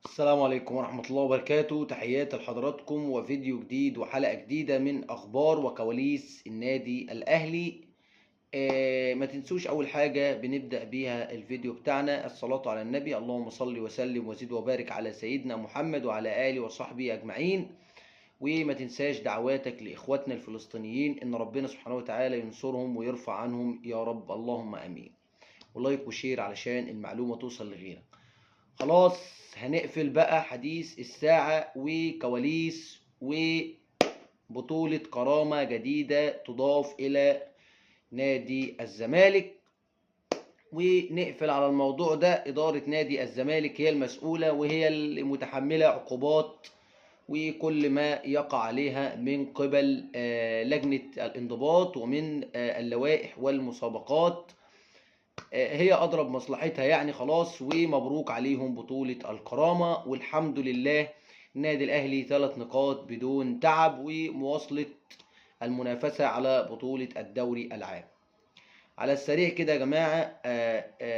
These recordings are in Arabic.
السلام عليكم ورحمة الله وبركاته. تحياتي لحضراتكم وفيديو جديد وحلقة جديدة من أخبار وكواليس النادي الأهلي. ما تنسوش أول حاجة بنبدأ بيها الفيديو بتاعنا الصلاة على النبي، اللهم صل وسلم وزد وبارك على سيدنا محمد وعلى آله وصحبه أجمعين. وما تنساش دعواتك لإخواتنا الفلسطينيين إن ربنا سبحانه وتعالى ينصرهم ويرفع عنهم يا رب، اللهم آمين. ولايك وشير علشان المعلومة توصل لغيرك. خلاص هنقفل بقى حديث الساعة وكواليس وبطولة كرامة جديدة تضاف إلى نادي الزمالك، ونقفل على الموضوع ده. إدارة نادي الزمالك هي المسؤولة وهي المتحملة عقوبات وكل ما يقع عليها من قبل لجنة الانضباط ومن اللوائح والمسابقات. هي أضرب مصلحتها يعني. خلاص ومبروك عليهم بطولة الكرامة، والحمد لله النادي الأهلي 3 نقاط بدون تعب ومواصلة المنافسة على بطولة الدوري العام. على السريع كده يا جماعة،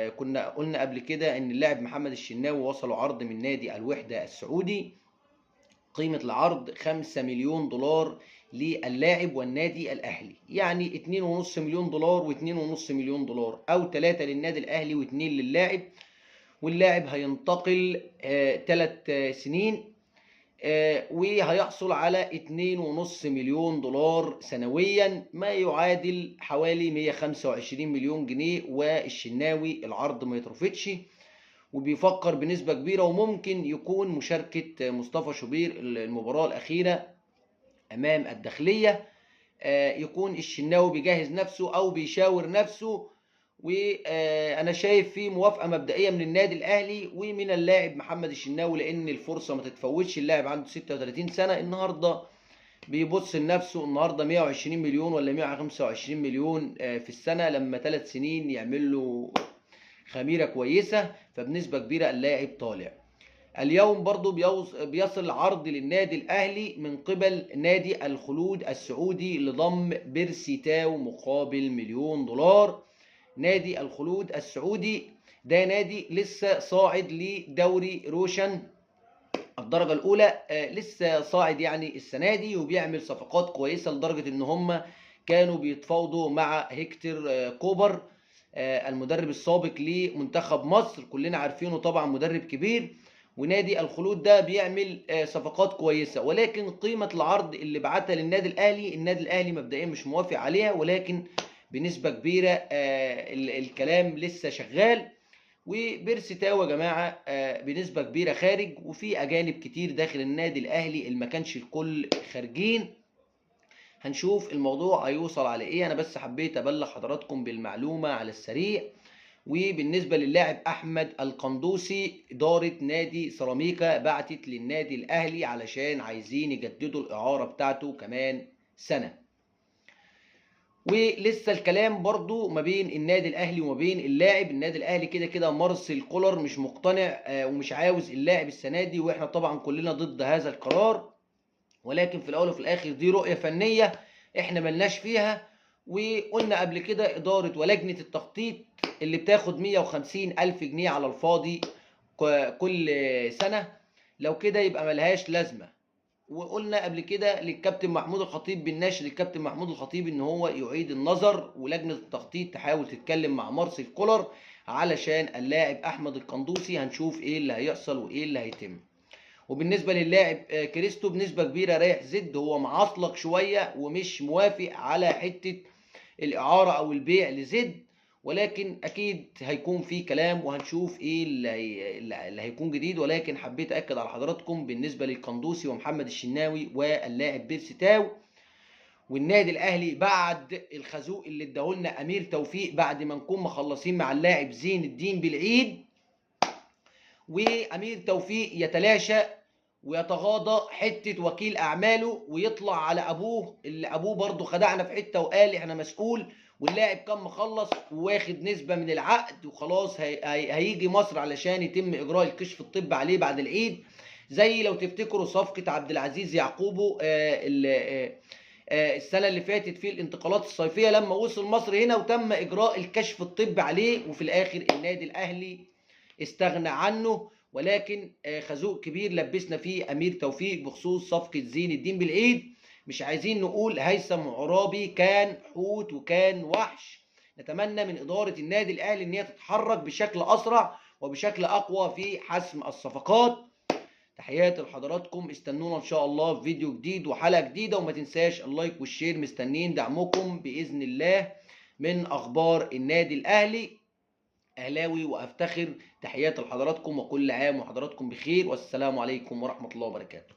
كنا قلنا قبل كده إن اللاعب محمد الشناوي وصلوا عرض من نادي الوحدة السعودي. قيمة العرض 5 مليون دولار للاعب والنادي الأهلي، يعني 2.5 مليون دولار و2.5 مليون دولار، أو 3 للنادي الأهلي و2 للاعب. واللاعب هينتقل 3 سنين، وهيحصل على 2.5 مليون دولار سنويا، ما يعادل حوالي 125 مليون جنيه. والشناوي العرض ما يترفضش وبيفكر بنسبة كبيرة، وممكن يكون مشاركة مصطفى شوبير المباراة الأخيرة أمام الداخلية يكون الشناوي بيجهز نفسه أو بيشاور نفسه. وأنا شايف فيه موافقة مبدئية من النادي الأهلي ومن اللاعب محمد الشناوي، لأن الفرصة ما تتفوتش. اللاعب عنده 36 سنة، النهاردة بيبص لنفسه النهاردة 120 مليون ولا 125 مليون في السنة، لما 3 سنين يعمل له خميرة كويسة، فبنسبة كبيرة اللاعب طالع. اليوم برضو بيصل عرض للنادي الأهلي من قبل نادي الخلود السعودي لضم بيرسي تاو مقابل مليون دولار. نادي الخلود السعودي ده نادي لسه صاعد لدوري روشن الدرجة الأولى، لسه صاعد يعني السنة دي، وبيعمل صفقات كويسة لدرجة إن هم كانوا بيتفاوضوا مع هيكتور كوبر المدرب السابق لمنتخب مصر، كلنا عارفينه طبعا مدرب كبير. ونادي الخلود ده بيعمل صفقات كويسة، ولكن قيمة العرض اللي بعتها للنادي الأهلي، النادي الأهلي مبدئيا مش موافق عليها، ولكن بنسبة كبيرة الكلام لسه شغال. وبيرسي تاو يا جماعه بنسبه كبيره خارج، وفي اجانب كتير داخل النادي الاهلي اللي ما كانش الكل خارجين. هنشوف الموضوع هيوصل على ايه. انا بس حبيت ابلغ حضراتكم بالمعلومه على السريع. وبالنسبه للاعب احمد القندوسي، اداره نادي سيراميكا بعتت للنادي الاهلي علشان عايزين يجددوا الاعاره بتاعته كمان سنه. ولسه الكلام برضو ما بين النادي الاهلي وما بين اللاعب. النادي الاهلي كده كده مارسيل كولر مش مقتنع ومش عاوز اللاعب السنه دي، واحنا طبعا كلنا ضد هذا القرار، ولكن في الاول وفي الاخر دي رؤيه فنيه احنا ملناش فيها. وقلنا قبل كده اداره ولجنه التخطيط اللي بتاخد 150 الف جنيه على الفاضي كل سنه، لو كده يبقى ملهاش لازمه. وقلنا قبل كده للكابتن محمود الخطيب، بالنشر للكابتن محمود الخطيب ان هو يعيد النظر، ولجنه التخطيط تحاول تتكلم مع مارسيل كولر علشان اللاعب احمد القندوسي. هنشوف ايه اللي هيحصل وايه اللي هيتم. وبالنسبه للاعب كريستو بنسبه كبيره رايح زد، هو معصلك شويه ومش موافق على حته الاعاره او البيع لزد، ولكن اكيد هيكون في كلام وهنشوف ايه اللي هيكون جديد. ولكن حبيت اكد على حضراتكم بالنسبه للقندوسي ومحمد الشناوي واللاعب بيرسي تاو. والنادي الاهلي بعد الخازوق اللي اداهولنا امير توفيق بعد ما نكون مخلصين مع اللاعب زين الدين بالعيد، وامير توفيق يتلاشى ويتغاضى حته وكيل اعماله ويطلع على ابوه، اللي ابوه برضه خدعنا في حته وقال احنا مسؤول، واللاعب كان مخلص وواخد نسبه من العقد وخلاص هيجي مصر علشان يتم اجراء الكشف الطبي عليه بعد العيد. زي لو تفتكروا صفقه عبد العزيز يعقوبو السنه اللي فاتت في الانتقالات الصيفيه، لما وصل مصر هنا وتم اجراء الكشف الطبي عليه، وفي الاخر النادي الاهلي استغنى عنه ولكن خازوق كبير لبسنا فيه امير توفيق بخصوص صفقه زين الدين بالعيد. مش عايزين نقول هيثم عرابي كان حوت وكان وحش. نتمنى من اداره النادي الاهلي ان هي تتحرك بشكل اسرع وبشكل اقوى في حسم الصفقات. تحياتي لحضراتكم، استنونا ان شاء الله في فيديو جديد وحلقه جديده، وما تنساش اللايك والشير، مستنيين دعمكم باذن الله من اخبار النادي الاهلي. اهلاوي وافتخر. تحياتي لحضراتكم وكل عام وحضراتكم بخير، والسلام عليكم ورحمه الله وبركاته.